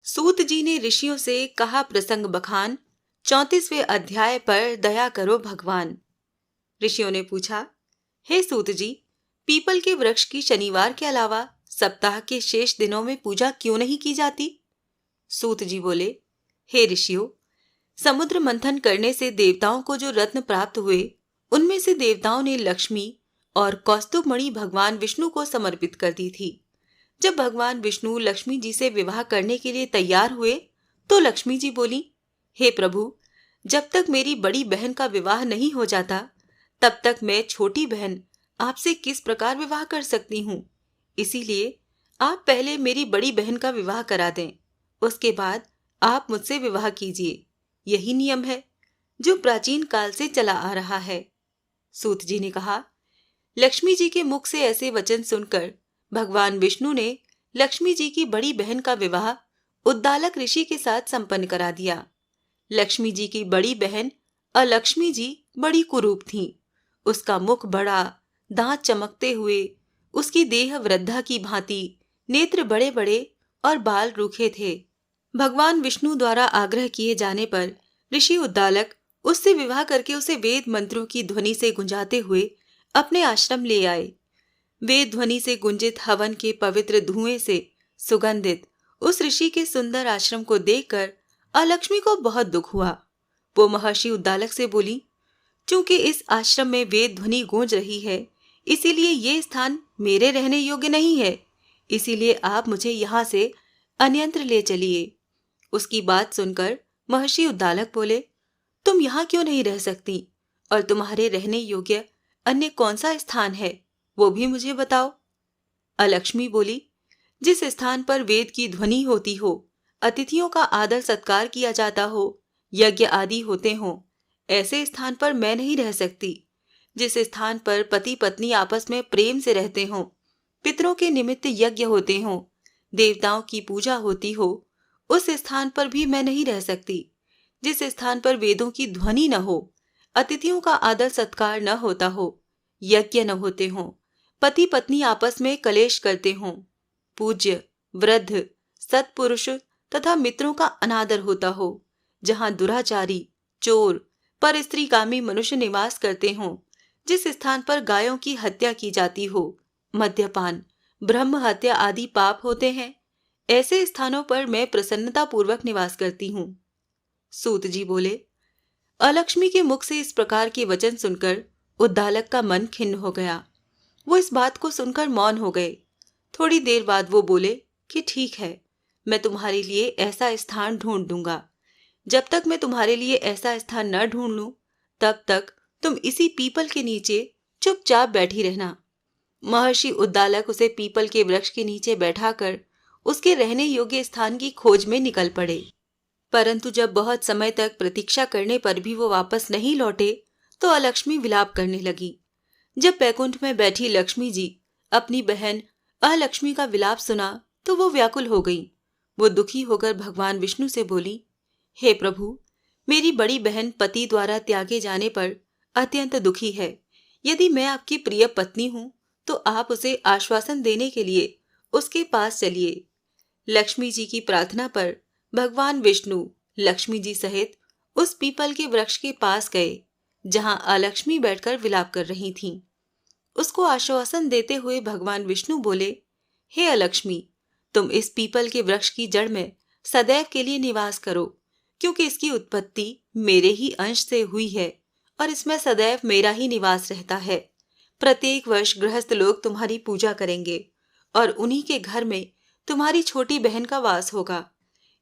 सूत जी ने ऋषियों से कहा प्रसंग बखान, 34वें अध्याय पर दया करो भगवान। ऋषियों ने पूछा, हे सूत जी, पीपल के वृक्ष की शनिवार के अलावा सप्ताह के शेष दिनों में पूजा क्यों नहीं की जाती? सूत जी बोले, हे ऋषियों, समुद्र मंथन करने से देवताओं को जो रत्न प्राप्त हुए, उनमें से देवताओं ने लक्ष्मी और कौस्तुभमणि भगवान विष्णु को समर्पित कर दी थी। जब भगवान विष्णु लक्ष्मी जी से विवाह करने के लिए तैयार हुए तो लक्ष्मी जी बोली, हे प्रभु, जब तक मेरी बड़ी बहन का विवाह नहीं हो जाता तब तक मैं छोटी बहन आपसे किस प्रकार विवाह कर सकती हूँ। इसीलिए आप पहले मेरी बड़ी बहन का विवाह करा दें, उसके बाद आप मुझसे विवाह कीजिए। यही नियम है जो प्राचीन काल से चला आ रहा है। सूत जी ने कहा, लक्ष्मी जी के मुख से ऐसे वचन सुनकर भगवान विष्णु ने लक्ष्मी जी की बड़ी बहन का विवाह उद्दालक ऋषि के साथ संपन्न करा दिया। लक्ष्मी जी की बड़ी बहन अलक्ष्मी जी बड़ी कुरूप थीं। उसका मुख बड़ा, दांत चमकते हुए, उसकी देह वृद्धा की भांति, नेत्र बड़े बड़े और बाल रूखे थे। भगवान विष्णु द्वारा आग्रह किए जाने पर ऋषि उद्दालक उससे विवाह करके उसे वेद मंत्रों की ध्वनि से गुंजाते हुए अपने आश्रम ले आए। वेद ध्वनि से गुंजित हवन के पवित्र धुएं से सुगंधित उस ऋषि के सुंदर आश्रम को देखकर अलक्ष्मी को बहुत दुख हुआ। वो महर्षि उद्दालक से बोली, चूंकि इस आश्रम में वेद ध्वनि गूंज रही है, इसीलिए ये स्थान मेरे रहने योग्य नहीं है। इसीलिए आप मुझे यहाँ से अन्यंत्र ले चलिए। उसकी बात सुनकर महर्षि उद्दालक बोले, तुम यहाँ क्यों नहीं रह सकती, और तुम्हारे रहने योग्य अन्य कौन सा स्थान है, वो भी मुझे बताओ। अलक्ष्मी बोली, जिस स्थान पर वेद की ध्वनि होती हो, अतिथियों का आदर सत्कार किया जाता हो, यज्ञ आदि होते हों, ऐसे स्थान पर मैं नहीं रह सकती। जिस स्थान पर पति पत्नी आपस में प्रेम से रहते हों, पितरों के निमित्त यज्ञ होते हों, देवताओं की पूजा होती हो, उस स्थान पर भी मैं नहीं रह सकती। जिस स्थान पर वेदों की ध्वनि न हो, अतिथियों का आदर सत्कार न होता हो, यज्ञ न होते हों, पति पत्नी आपस में कलेश करते हों, पूज्य, वृद्ध, सत्पुरुष तथा मित्रों का अनादर होता हो, जहां दुराचारी, चोर, पर स्त्रीगामी मनुष्य निवास करते हों, जिस स्थान पर गायों की हत्या की जाती हो, मद्यपान, ब्रह्म हत्या आदि पाप होते हैं, ऐसे स्थानों पर मैं प्रसन्नता पूर्वक निवास करती हूँ। सूत जी बोले, अलक्ष्मी के मुख से इस प्रकार के वचन सुनकर उद्दालक का मन खिन्न हो गया। वो इस बात को सुनकर मौन हो गए। थोड़ी देर बाद वो बोले कि ठीक है, मैं तुम्हारे लिए ऐसा स्थान ढूंढ दूंगा। जब तक मैं तुम्हारे लिए ऐसा स्थान न ढूंढ लूं, तब तक तुम इसी पीपल के नीचे चुपचाप बैठी रहना। महर्षि उद्दालक उसे पीपल के वृक्ष के नीचे बैठाकर उसके रहने योग्य स्थान की खोज में निकल पड़े। परंतु जब बहुत समय तक प्रतीक्षा करने पर भी वो वापस नहीं लौटे तो अलक्ष्मी विलाप करने लगी। जब बैकुंठ में बैठी लक्ष्मी जी अपनी बहन अलक्ष्मी का विलाप सुना तो वो व्याकुल हो गई। वो दुखी होकर भगवान विष्णु से बोली, हे प्रभु, मेरी बड़ी बहन पति द्वारा त्यागे जाने पर अत्यंत दुखी है। यदि मैं आपकी प्रिय पत्नी हूं तो आप उसे आश्वासन देने के लिए उसके पास चलिए। लक्ष्मी जी की प्रार्थना पर भगवान विष्णु लक्ष्मी जी सहित उस पीपल के वृक्ष के पास गए जहां अलक्ष्मी बैठकर विलाप कर रही थीं। उसको आश्वासन देते हुए भगवान विष्णु बोले, हे अलक्ष्मी, तुम इस पीपल के वृक्ष की जड़ में सदैव के लिए निवास करो, क्योंकि इसकी उत्पत्ति मेरे ही अंश से हुई है और इसमें सदैव मेरा ही निवास रहता है। प्रत्येक वर्ष गृहस्थ लोग तुम्हारी पूजा करेंगे और उन्हीं के घर में तुम्हारी छोटी बहन का वास होगा।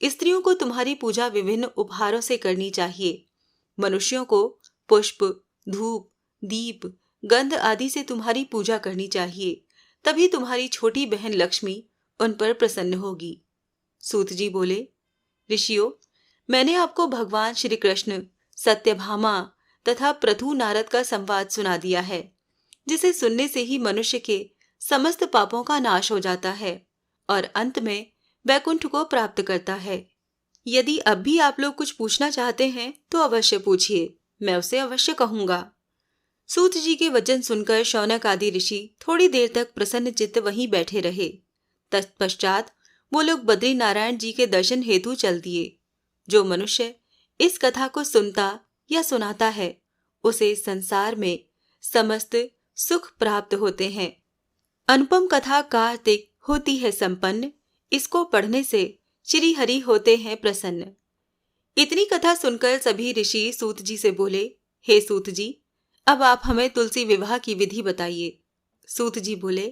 स्त्रियों को तुम्हारी पूजा विभिन्न उपहारों से करनी चाहिए। मनुष्यों को पुष्प, धूप, दीप, गंध आदि से तुम्हारी पूजा करनी चाहिए, तभी तुम्हारी छोटी बहन लक्ष्मी उन पर प्रसन्न होगी। सूत जी बोले, ऋषियों, मैंने आपको भगवान श्री कृष्ण, सत्यभामा तथा प्रथु नारद का संवाद सुना दिया है, जिसे सुनने से ही मनुष्य के समस्त पापों का नाश हो जाता है और अंत में वैकुंठ को प्राप्त करता है। यदि अब भी आप लोग कुछ पूछना चाहते हैं तो अवश्य पूछिए, मैं उसे अवश्य कहूंगा। सूत जी के वचन सुनकर शौनक आदि ऋषि थोड़ी देर तक प्रसन्न चित्त वहीं बैठे रहे। तत्पश्चात वो लोग बद्री नारायण जी के दर्शन हेतु चल दिए। जो मनुष्य इस कथा को सुनता या सुनाता है, उसे संसार में समस्त सुख प्राप्त होते हैं। अनुपम कथा कार्तिक होती है संपन्न, इसको पढ़ने से श्री हरि होते हैं प्रसन्न। इतनी कथा सुनकर सभी ऋषि सूत जी से बोले, हे सूत जी, अब आप हमें तुलसी विवाह की विधि बताइए। सूत जी बोले,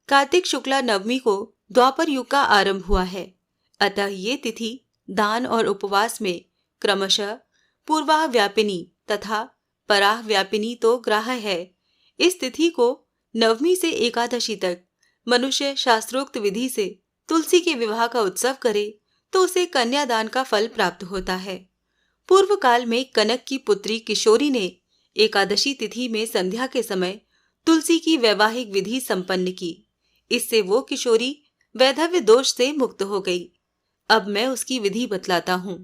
कार्तिक शुक्ला नवमी को द्वापर युग का आरंभ हुआ है, अतः ये तिथि दान और उपवास में क्रमशः पूर्वाह व्यापिनी तथा पराह व्यापिनी तो ग्राह्य है। इस तिथि को नवमी से एकादशी तक मनुष्य शास्त्रोक्त विधि से तुलसी के विवाह का उत्सव करे तो उसे कन्यादान का फल प्राप्त होता है। पूर्व काल में कनक की पुत्री किशोरी ने एकादशी तिथि में संध्या के समय तुलसी की वैवाहिक विधि संपन्न की। इससे वो किशोरी वैधव्य दोष से मुक्त हो गई। अब मैं उसकी विधि बतलाता हूँ।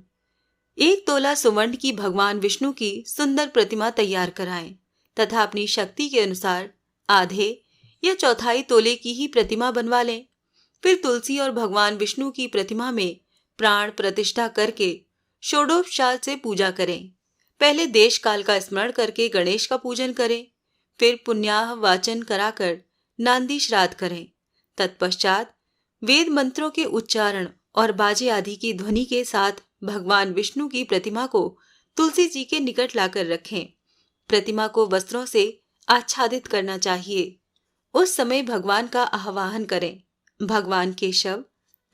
1 तोला सुवर्ण की भगवान विष्णु की सुंदर प्रतिमा तैयार कराएं तथा अपनी शक्ति के अनुसार आधे या चौथाई तोले की ही प्रतिमा बनवा लें। फिर तुलसी और भगवान विष्णु की प्रतिमा में प्राण प्रतिष्ठा करके षोडोपचार से पूजा करें। पहले देश काल का स्मरण करके गणेश का पूजन करें, फिर पुण्याह वाचन कराकर नांदी श्राद्ध करें। तत्पश्चात वेद मंत्रों के उच्चारण और बाजे आदि की ध्वनि के साथ भगवान विष्णु की प्रतिमा को तुलसी जी के निकट लाकर रखें। प्रतिमा को वस्त्रों से आच्छादित करना चाहिए। उस समय भगवान का आह्वान करें, भगवान केशव,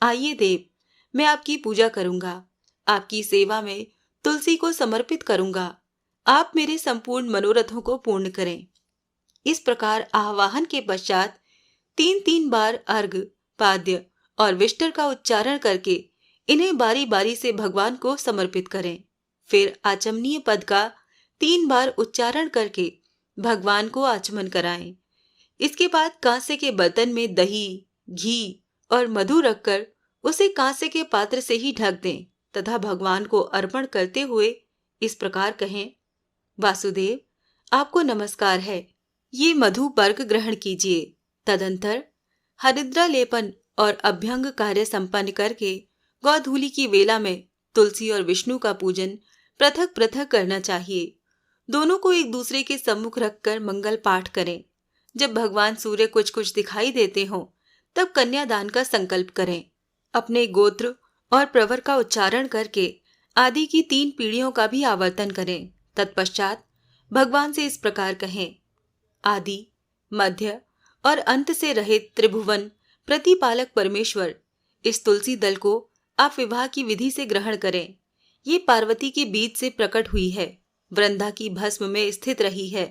आइए देव, मैं आपकी पूजा करूंगा, आपकी सेवा में तुलसी को समर्पित करूंगा, आप मेरे संपूर्ण मनोरथों को पूर्ण करें। इस प्रकार आह्वान के पश्चात 3 बार अर्घ, पाद्य और विष्टर का उच्चारण करके इन्हें बारी बारी से भगवान को समर्पित करें। फिर आचमनीय पद का 3 बार उच्चारण करके भगवान को आचमन कराएं। इसके बाद कांसे के बर्तन में दही, घी और मधु रखकर उसे कांसे के पात्र से ही ढक दें तथा भगवान को अर्पण करते हुए इस प्रकार कहें, वासुदेव, आपको नमस्कार है, ये मधु पर्क ग्रहण कीजिए। तदंतर हरिद्रा लेपन और अभ्यंग कार्य संपन्न करके गौधूली की वेला में तुलसी और विष्णु का पूजन पृथक पृथक करना चाहिए। दोनों को एक दूसरे के सम्मुख रखकर मंगल पाठ करें। जब भगवान सूर्य कुछ कुछ दिखाई देते हों तब कन्यादान का संकल्प करें। अपने गोत्र और प्रवर का उच्चारण करके आदि की 3 पीढ़ियों का भी आवर्तन करें। तत्पश्चात भगवान से इस प्रकार कहें, आदि, मध्य और अंत से रहित त्रिभुवन प्रतिपालक परमेश्वर, इस तुलसी दल को आप विवाह की विधि से ग्रहण करें। ये पार्वती के बीज से प्रकट हुई है, वृंदा की भस्म में स्थित रही है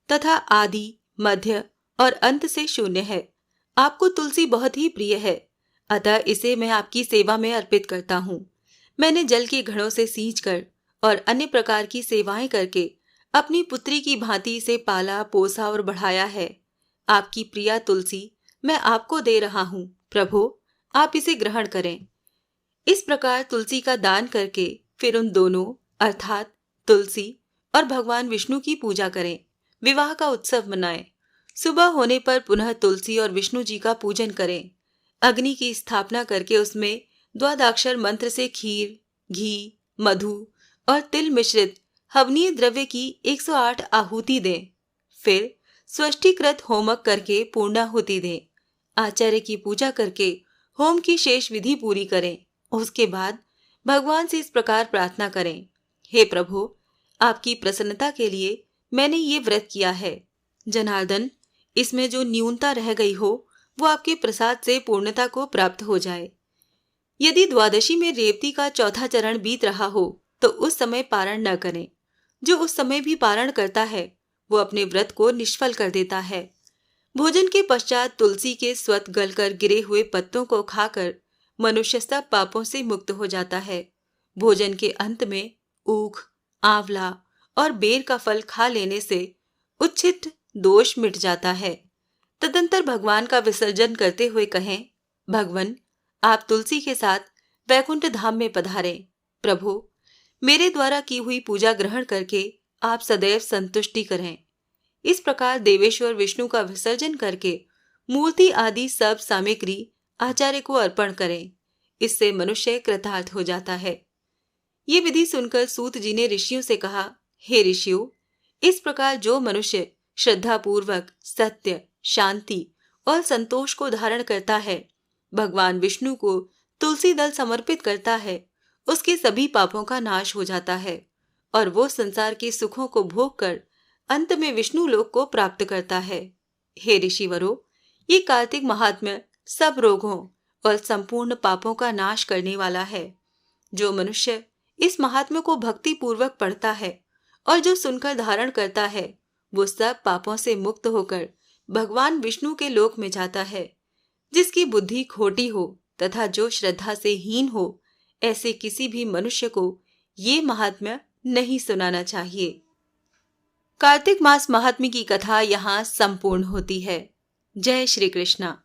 तथा आदि, मध्य और अंत से शून्य है। आपको तुलसी बहुत ही प्रिय है, अतः इसे मैं आपकी सेवा में अर्पित करता हूँ। मैंने जल के घड़ों से सींचकर और अन्य प्रकार की सेवाएं करके अपनी पुत्री की भांति इसे पाला, पोसा और बढ़ाया है। आपकी प्रिया तुलसी मैं आपको दे रहा हूँ, प्रभु, आप इसे ग्रहण करें। इस प्रकार तुलसी का दान करके फिर उन दोनों अर्थात तुलसी और भगवान विष्णु की पूजा करें। विवाह का उत्सव मनाएं। सुबह होने पर पुनः तुलसी और विष्णु जी का पूजन करें। अग्नि की स्थापना करके उसमें द्वादक्षर मंत्र से खीर, घी, मधु और तिल मिश्रित हवनीय द्रव्य की 108 आहुति दें। फिर स्वष्टिकृत होमक करके पूर्णाहुति दें। आचार्य की पूजा करके होम की शेष विधि पूरी करें। उसके बाद भगवान से इस प्रकार प्रार्थना करें, हे प्रभु, आपकी प्रसन्नता के लिए मैंने ये व्रत किया है। जनार्दन, इसमें जो न्यूनता रह गई हो वो आपके प्रसाद से पूर्णता को प्राप्त हो जाए। यदि द्वादशी में रेवती का चौथा चरण बीत रहा हो तो उस समय पारण न करें। जो उस समय भी पारण करता है वो अपने व्रत को निष्फल कर देता है। भोजन के पश्चात तुलसी के स्वत गलकर गिरे हुए पत्तों को खाकर मनुष्य सब पापों से मुक्त हो जाता है। भोजन के अंत में ऊख, आंवला और बेर का फल खा लेने से उच्छिष्ट दोष मिट जाता है। तदंतर भगवान का विसर्जन करते हुए कहें, भगवन, आप तुलसी के साथ वैकुंठ धाम में पधारें। प्रभु, मेरे द्वारा की हुई पूजा ग्रहण करके आप सदैव संतुष्टि करें। इस प्रकार देवेश्वर विष्णु का विसर्जन करके मूर्ति आदि सब सामग्री आचार्य को अर्पण करें। इससे मनुष्य कृतार्थ हो जाता है। ये विधि सुनकर सूत जी ने ऋषियों से कहा, हे ऋषियों, इस प्रकार जो मनुष्य श्रद्धापूर्वक सत्य, शांति और संतोष को धारण करता है, भगवान विष्णु को तुलसी दल समर्पित करता है, उसके सभी पापों का नाश हो जाता है और वो संसार के सुखों को भोग कर अंत में विष्णु लोक को प्राप्त करता है। हे ऋषिवरों, ये कार्तिक महात्म्य सब रोगों और संपूर्ण पापों का नाश करने वाला है। जो मनुष्य इस महात्म्य को भक्ति पूर्वक पढ़ता है और जो सुनकर धारण करता है, वो सब पापों से मुक्त होकर भगवान विष्णु के लोक में जाता है। जिसकी बुद्धि खोटी हो तथा जो श्रद्धा से हीन हो, ऐसे किसी भी मनुष्य को ये महात्म्य नहीं सुनाना चाहिए। कार्तिक मास महात्म्य की कथा यहाँ संपूर्ण होती है। जय श्री कृष्णा।